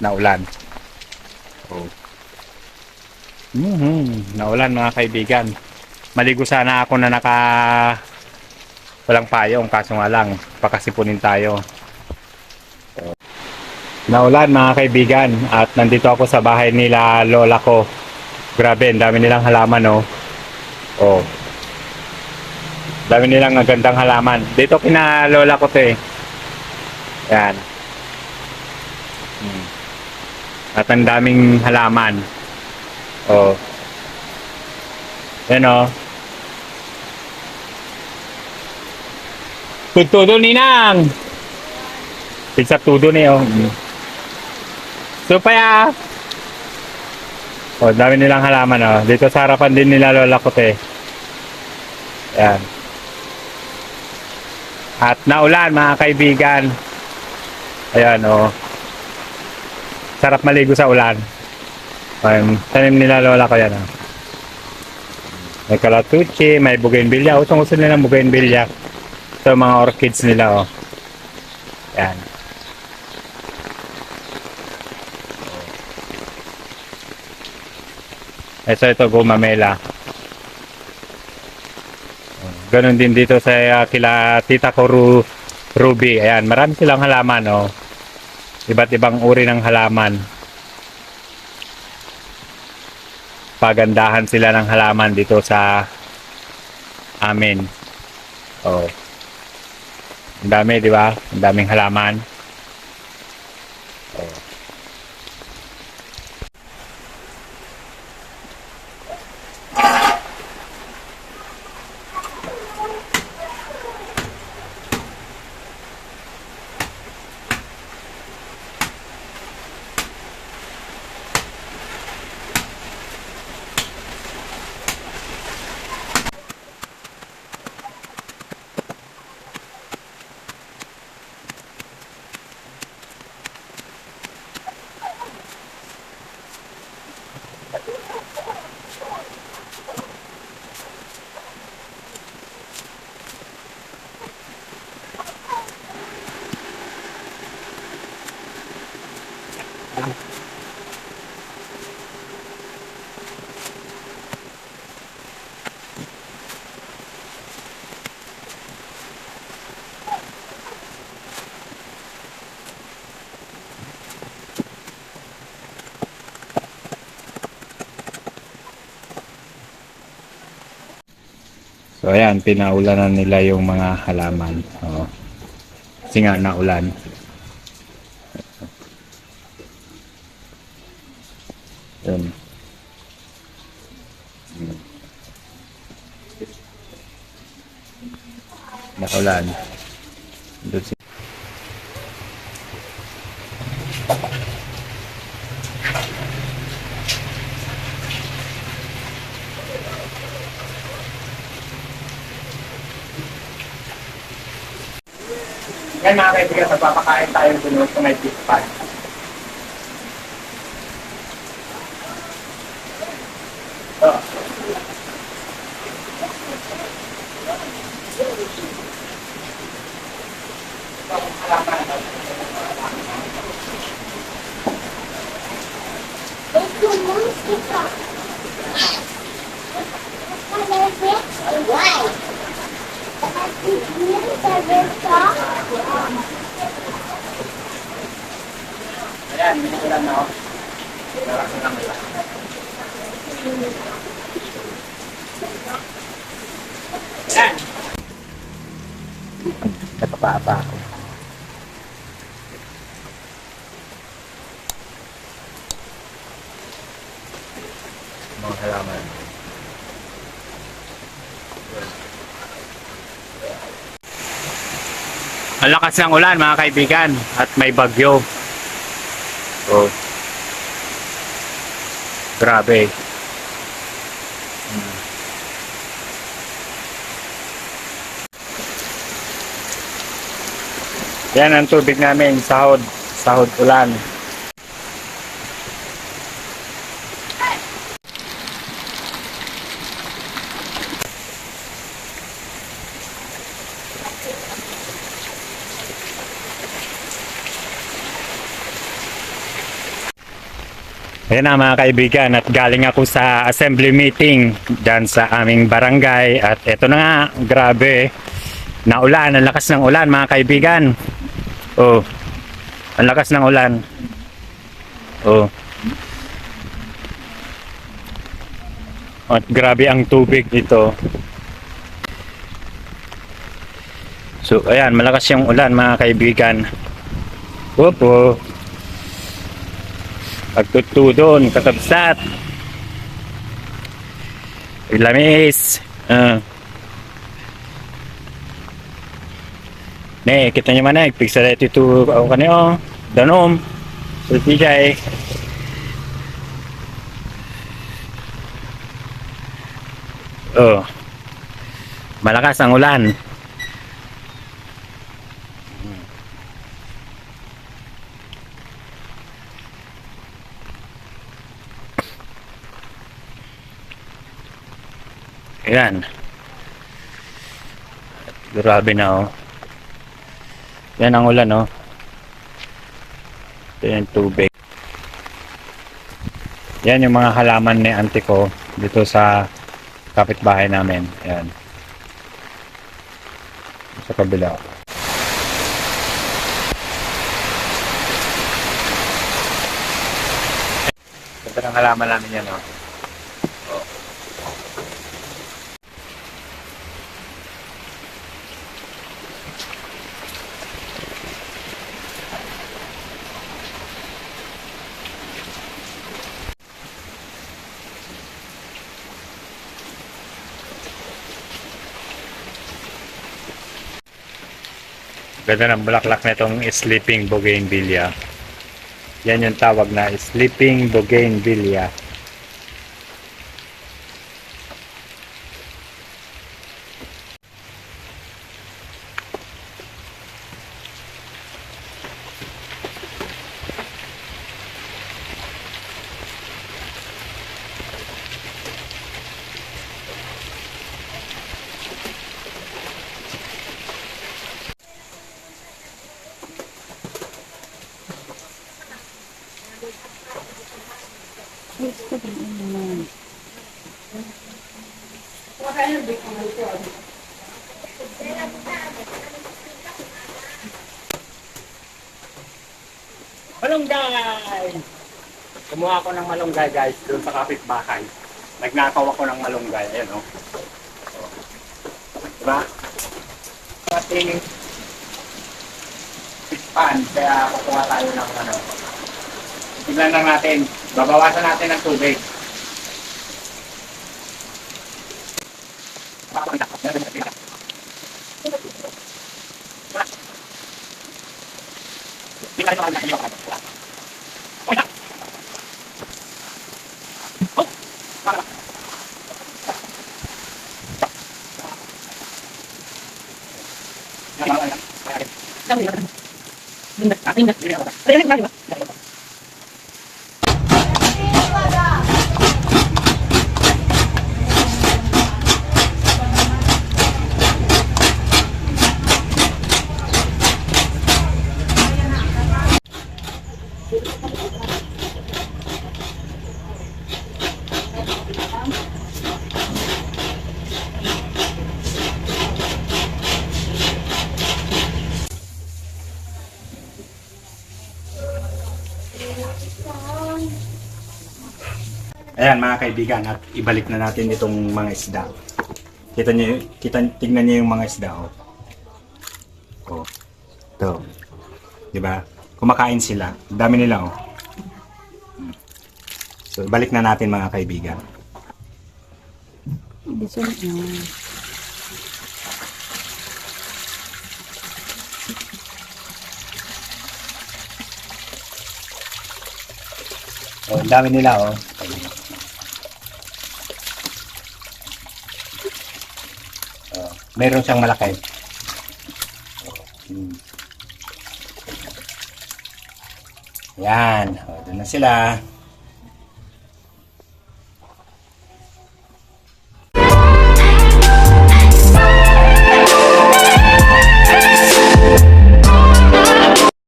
naulan. Oh. Naulan mga kaibigan. Maligo sana ako na walang payong, kaso nga lang pakasipunin tayo. So, naulan mga kaibigan at nandito ako sa bahay nila lola ko. Grabe, ang dami nilang halaman, oh. Oh. Dami nilang magandang halaman. Dito kina lola ko 'to eh. Yan. At ang daming halaman. Oh. Yan oh. Tudo ninang. Pizza tudo ni oh. Supaya. Oh, dami nilang halaman oh. Dito sa harapan din nila lola ko 'to eh. Yan. At naulan mga kaibigan. Ayan oh. Sarap maligo sa ulan. Tanim nila lola ko yan oh. May kalatuchi, may bougainvillea. Usong-uso nilang bougainvillea. Ito mga orchids nila oh. Yan. Ito gumamela. Ganon din dito sa kila tita ko Ruby. Ayan, marami silang halaman oh. Iba't ibang uri ng halaman. Pagandahan sila ng halaman dito sa amin. Oh. Ang dami, di ba? Ang daming halaman. Oh. So ayan, pinaulanan nila yung mga halaman. Oh. Kasi nga naulan. Yun. Naulan. Doon si Yan mga kaibigan, magpapakain tayo dun sa may fish pan. Oh. Ayan, binikulan na ako. Narasin lang nila. Ayan. Napapapa ako. Mga halaman. Ang lakas ng ulan mga kaibigan at may bagyo. Oh. Grabe. Yan ang tubig namin, sahod ulan. Ayan na mga kaibigan, at galing ako sa assembly meeting dyan sa aming barangay. At eto na nga, grabe, naulan, ang lakas ng ulan mga kaibigan. Oh, ang lakas ng ulan. Oh. At grabe ang tubig dito. So ayan, malakas yung ulan mga kaibigan. Opo. Pagtutudon, katabsat. Ilamis. Ne, kita nyo man pigsa dito ako kanyo. Danom. So, DJ. Oh. Malakas ang ulan. Ayan. Grabe na oh. Yan ang ulan oh. Ito yung tubig. Yan yung mga halaman ni auntie ko dito sa kapitbahay namin. Ayan. Sa kabila. Ito ang halaman namin yan oh. Ganda ng bulaklak na itong sleeping bougainvillea. Yan yung tawag na sleeping bougainvillea. Malunggay! Kumuha ako ng malunggay guys doon sa kapitbahay. Nagnakaw ako ng malunggay. Ayan o. Oh. Diba? Ating pan. Kaya kukuha tayo ng ano. Tignan lang natin. Babawasan natin ng tubig. Ayan mga kaibigan, at ibalik na natin itong mga isda. Tignan niyo yung mga isda oh. Oh. Ito. 'Di ba? Kumakain sila. Ang dami nila oh. So ibalik na natin mga kaibigan. Oh, ang dami nila oh. Meron siyang malaki. Yan. O, doon na sila.